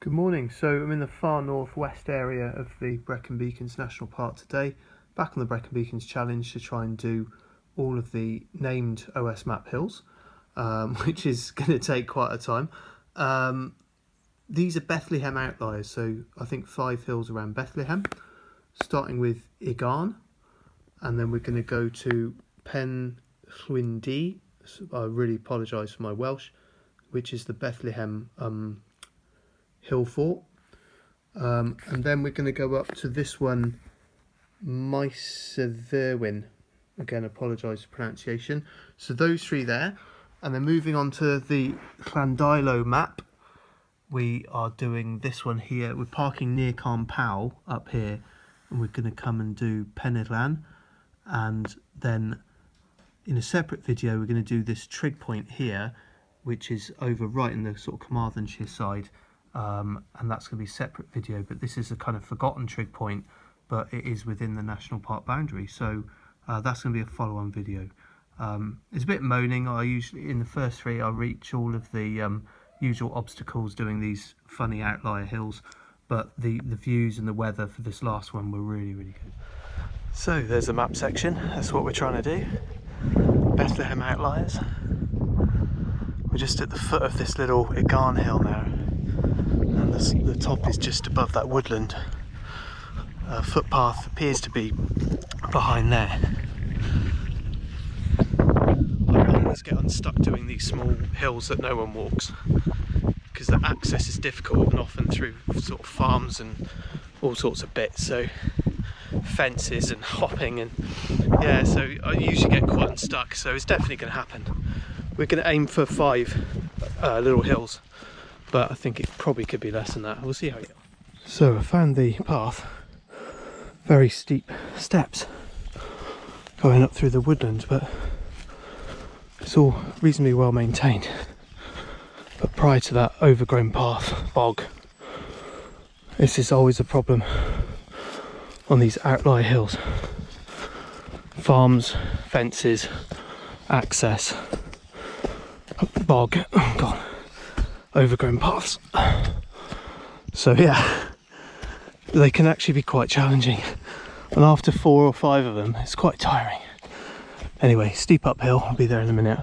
Good morning. So I'm in the far northwest area of the Brecon Beacons National Park today, back on the Brecon Beacons Challenge to try and do all of the named OS map hills, which is going to take quite a time. These are Bethlehem outliers, so I think 5 hills around Bethlehem, starting with y-Garn, and then we're going to go to Llwyndu. I really apologise for my Welsh, which is the Bethlehem hill fort, and then we're going to go up to this one, Maesydderwen. Again, apologise for pronunciation. So those 3 there, and then moving on to the Llwyndu map, we are doing this one here. We're parking near Carn Powell up here, and we're going to come and do Bethlehem, and then in a separate video we're going to do this trig point here, which is over right in the sort of Carmarthenshire side. And that's going to be a separate video, but this is a kind of forgotten trig point, but it is within the national park boundary, so that's going to be a follow-on video. It's a bit moaning. I usually, in the first 3, I reach all of the usual obstacles doing these funny outlier hills, but the views and the weather for this last one were really good. So there's the map section. That's what we're trying to do. Bethlehem outliers. We're just at the foot of this little y-Garn hill now, and the top is just above that woodland. Footpath appears to be behind there. I always get unstuck doing these small hills that no one walks, because the access is difficult and often through sort of farms and all sorts of bits, so fences and hopping, and yeah, so I usually get quite unstuck, so it's definitely going to happen. We're going to aim for 5 little hills, but I think it probably could be less than that. We'll see how it goes. So I found the path. Very steep steps going up through the woodlands, but it's all reasonably well maintained. But prior to that overgrown path, bog, this is always a problem on these outlier hills. Farms, fences, access, bog, oh god, overgrown paths. So yeah, they can actually be quite challenging, and after 4 or 5 of them it's quite tiring. Anyway, steep uphill, I'll be there in a minute.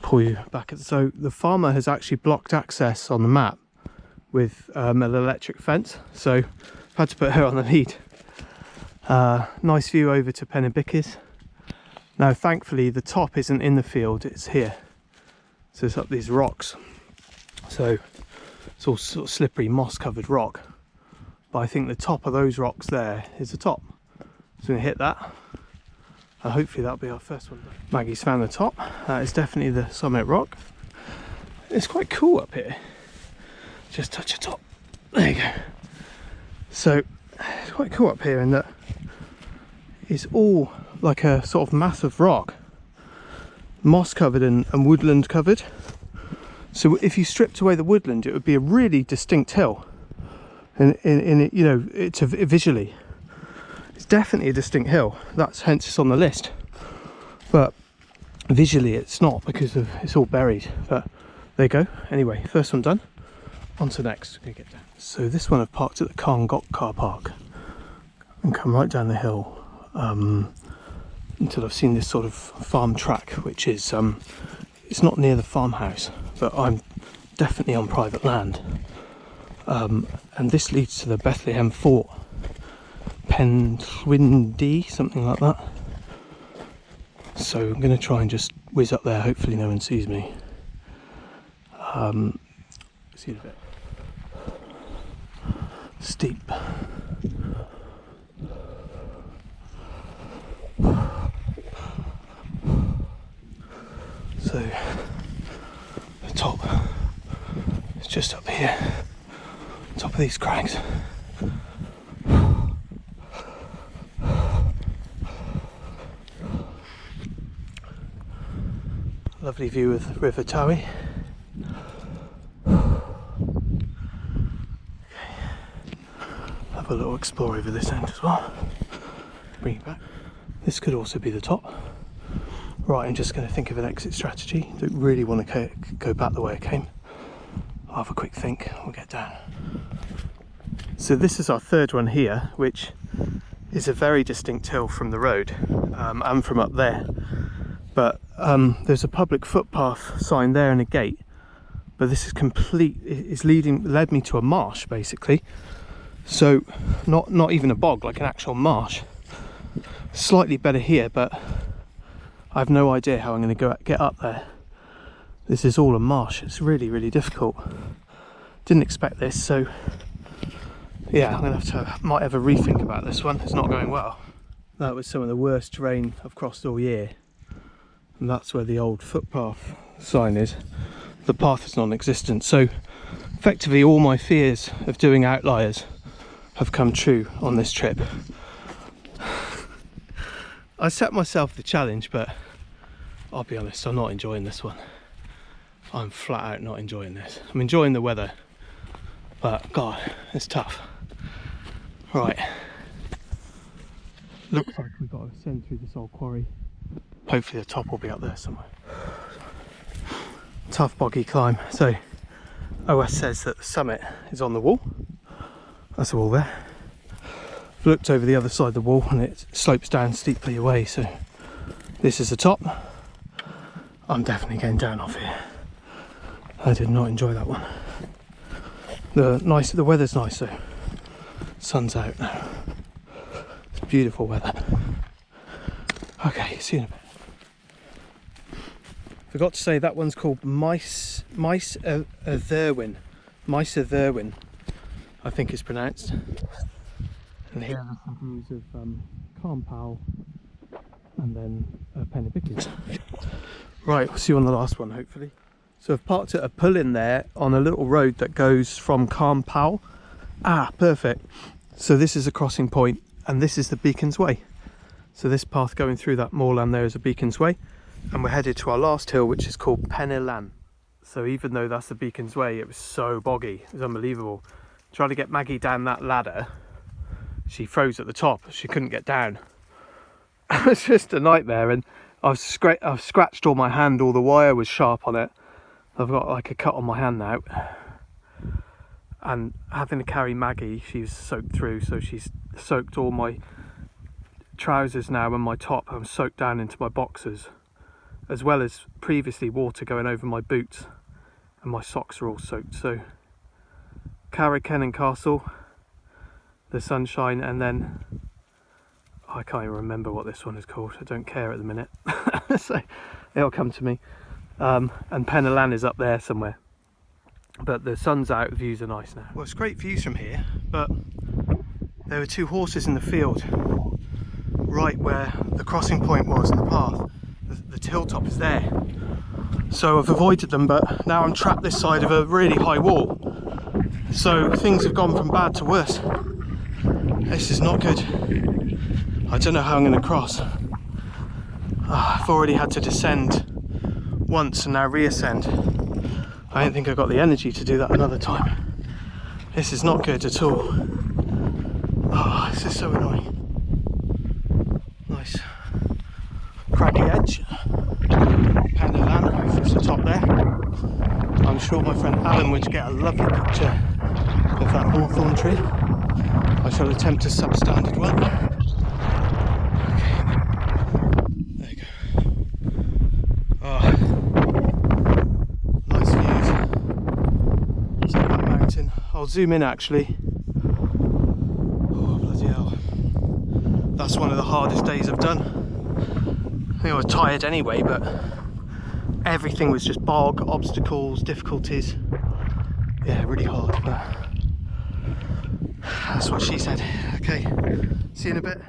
Pull you back. So the farmer has actually blocked access on the map with an electric fence, so I've had to put her on the lead. Nice view over to Brecon Beacons. Now thankfully the top isn't in the field, it's here, so it's up these rocks, so it's all sort of slippery moss covered rock, but I think the top of those rocks there is the top, so we're going to hit that, and hopefully that'll be our first one. Maggie's found the top. That is definitely the summit rock. It's quite cool up here. Just touch the top, there you go. So it's quite cool up here in that it's all like a sort of mass of rock, moss covered and woodland covered. So if you stripped away the woodland, it would be a really distinct hill. And you know, it's visually, it's definitely a distinct hill. That's hence it's on the list. But visually, it's not, because it's all buried. But there you go. Anyway, first one done. On to the next. Gonna get down. So this one I've parked at the Carn car park and come right down the hill until I've seen this sort of farm track, which is it's not near the farmhouse, but I'm definitely on private land, and this leads to the Bethlehem fort, Llwyndu, something like that. So I'm going to try and just whiz up there, hopefully no one sees me. See you in a bit. Steep. So the top is just up here, top of these crags. Lovely view of the River Towie. Have a little explore over this end as well. Bring it back. This could also be the top. Right, I'm just going to think of an exit strategy. Don't really want to go back the way I came. I'll have a quick think, we'll get down. So this is our third one here, which is a very distinct hill from the road and from up there. But there's a public footpath sign there and a gate, but this is complete, it's led me to a marsh basically. So not even a bog, like an actual marsh. Slightly better here, but I have no idea how I'm going to get up there. This is all a marsh. It's really, really difficult. Didn't expect this, so yeah, I'm going to might have a rethink about this one. It's not going well. That was some of the worst terrain I've crossed all year, and that's where the old footpath sign is. The path is non-existent, so effectively all my fears of doing outliers have come true on this trip. I set myself the challenge, but I'll be honest, I'm not enjoying this one. I'm flat out not enjoying this. I'm enjoying the weather, but God, it's tough. Right, looks like we've got to ascend through this old quarry. Hopefully the top will be up there somewhere. Tough boggy climb. So OS says that the summit is on the wall. That's the wall there. I've looked over the other side of the wall and it slopes down steeply away, so this is the top. I'm definitely getting down off here. I did not enjoy that one. The weather's nice though. Sun's out now. It's beautiful weather. Okay, see you in a bit. Forgot to say that one's called Maesydderwen. Maesydderwen, I think it's pronounced. And here are some views of Carnpal and then Brecon Beacons. Right, we'll see you on the last one hopefully. So I've parked at a pull-in there on a little road that goes from Carnpal. Ah, perfect. So this is a crossing point and this is the Beacons Way. So this path going through that moorland there is a Beacons Way. And we're headed to our last hill, which is called Bethlehem. So even though that's the Beacons Way, it was so boggy, it was unbelievable. Trying to get Maggie down that ladder, she froze at the top, she couldn't get down. It was just a nightmare, and I've scratched all my hand, all the wire was sharp on it. I've got like a cut on my hand now. And having to carry Maggie, she's soaked through, so she's soaked all my trousers now and my top. I'm soaked down into my boxers, as well as previously water going over my boots, and my socks are all soaked. So Brecon Castle, the sunshine, and then I can't even remember what this one is called. I don't care at the minute. So it'll come to me. And Bethlehem is up there somewhere, but the sun's out, the views are nice now. Well, it's great views from here, but there were two horses in the field right where the crossing point was in the path. The hilltop is there, so I've avoided them, but now I'm trapped this side of a really high wall, so things have gone from bad to worse. This is not good. I don't know how I'm going to cross. I've already had to descend once and now reascend. I don't think I've got the energy to do that another time. This is not good at all. Oh, this is so annoying. Nice craggy edge. Bethlehem from the top there. I'm sure my friend Alan would get a lovely picture of that hawthorn tree. I shall attempt a substandard one. Okay, there you go. Oh, nice views. See that mountain. I'll zoom in actually. Oh, bloody hell. That's one of the hardest days I've done. I think I was tired anyway, but everything was just bog, obstacles, difficulties. Yeah, really hard, but that's what she said. Okay, see you in a bit.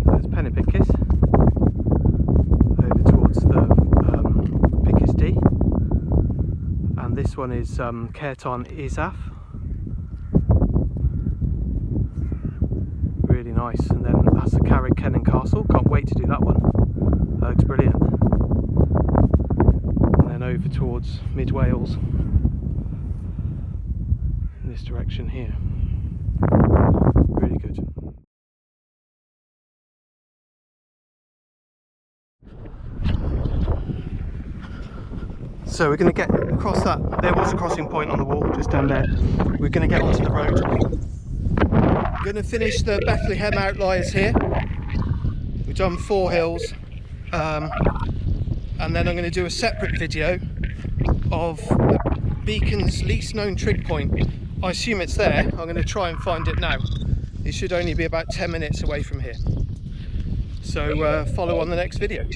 There's Brecon Beacons over towards the Beacons D, and this one is Kerton Isaf. Really nice, and then that's the Brecon Castle. Can't wait to do that one. That looks brilliant. And then over towards Mid Wales in this direction here. Really good. So we're going to get across that. There was a crossing point on the wall just down there. We're going to get onto the road. I'm going to finish the Bethlehem Outliers here. We've done 4 hills, and then I'm going to do a separate video of the Beacon's least known trig point. I assume it's there. I'm going to try and find it now. It should only be about 10 minutes away from here. So follow on the next video.